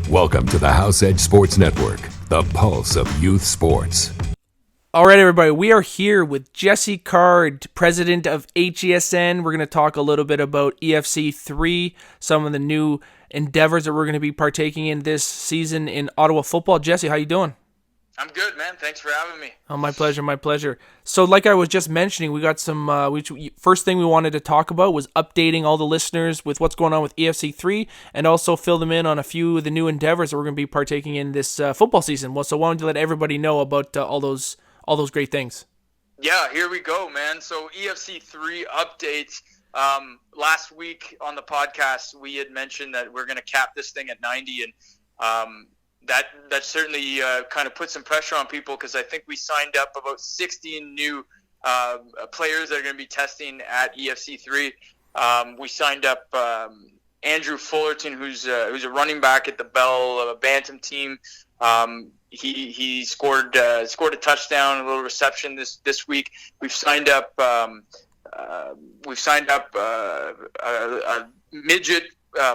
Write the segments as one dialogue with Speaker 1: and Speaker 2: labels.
Speaker 1: Welcome to the House Edge Sports Network, the pulse of youth sports.
Speaker 2: All right, everybody, we are here with Jesse Card, president of HESN. We're going to talk a little bit about EFC 3, some of the new endeavors that we're going to be partaking in this season in Ottawa football. Jesse, how you doing?
Speaker 3: I'm good, man. Thanks for having me.
Speaker 2: Oh, my pleasure, my pleasure. So like I was just mentioning, we got some, first thing we wanted to talk about was updating all the listeners with what's going on with EFC 3 and also fill them in on a few of the new endeavors that we're going to be partaking in this football season. Well, so I wanted to let everybody know about all those great things.
Speaker 3: Yeah, here we go, man. So EFC 3 updates. Last week on the podcast, we had mentioned that we're going to cap this thing at 90, and that certainly kind of put some pressure on people because I think we signed up about 16 new players that are going to be testing at EFC 3. We signed up Andrew Fullerton, who's a running back at the Bell Bantam team. He scored a touchdown, a little reception this week. We've signed up a midget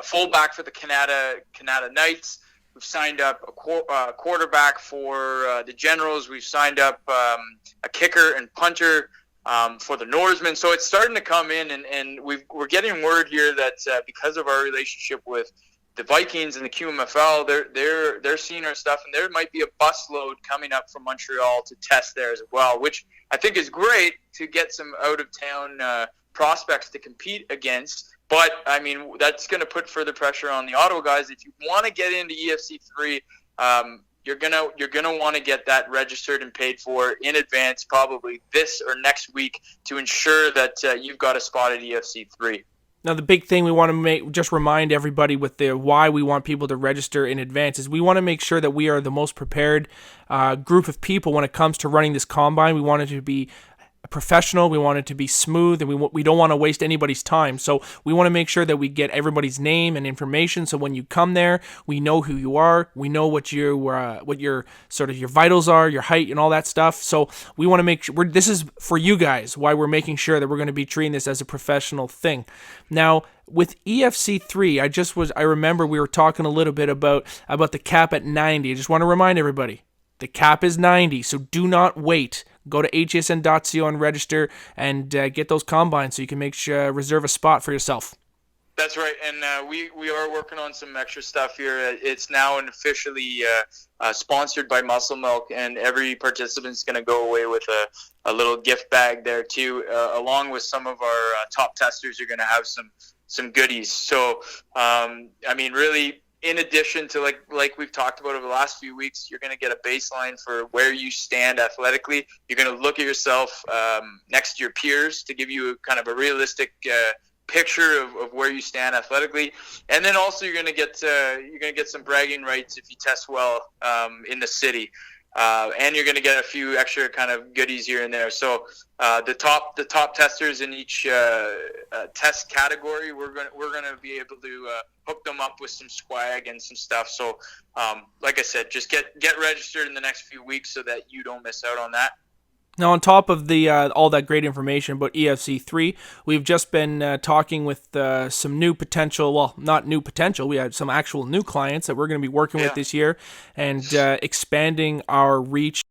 Speaker 3: fullback for the Canada Knights. We've signed up a quarterback for the Generals. We've signed up a kicker and punter for the Norsemen. So it's starting to come in, and we're getting word here that because of our relationship with the Vikings and the QMFL, they're seeing our stuff, and there might be a busload coming up from Montreal to test there as well, which I think is great to get some out-of-town prospects to compete against. But, I mean, that's going to put further pressure on the Ottawa guys. If you want to get into EFC 3, you're gonna want to get that registered and paid for in advance, probably this or next week, to ensure that you've got a spot at EFC 3.
Speaker 2: Now, the big thing we want to just remind everybody with the why we want people to register in advance is we want to make sure that we are the most prepared group of people when it comes to running this combine. We want it to be professional, we want it to be smooth, and we don't want to waste anybody's time. So we want to make sure that we get everybody's name and information, so when you come there, we know who you are, we know what your sort of your vitals are, your height, and all that stuff. So we want to make sure this is for you guys, why we're making sure that we're going to be treating this as a professional thing. Now, with EFC 3, I remember we were talking a little bit about the cap at 90. I just want to remind everybody, the cap is 90, so do not wait. Go to hsn.co and register and get those combines so you can reserve a spot for yourself.
Speaker 3: That's right, and we are working on some extra stuff here. It's now officially sponsored by Muscle Milk, and every participant's going to go away with a little gift bag there too, along with some of our top testers. You're going to have some goodies. So, I mean, really, in addition to like we've talked about over the last few weeks, you're going to get a baseline for where you stand athletically. You're going to look at yourself next to your peers to give you kind of a realistic picture of where you stand athletically, and then also you're going to get some bragging rights if you test well in the city. And you're going to get a few extra kind of goodies here and there. So the top testers in each test category, we're going to be able to hook them up with some swag and some stuff. So like I said, just get registered in the next few weeks so that you don't miss out on that.
Speaker 2: Now, on top of the all that great information about EFC 3, we've just been talking with some new potential, well, not new potential, we had some actual new clients that we're going to be working with this year and expanding our reach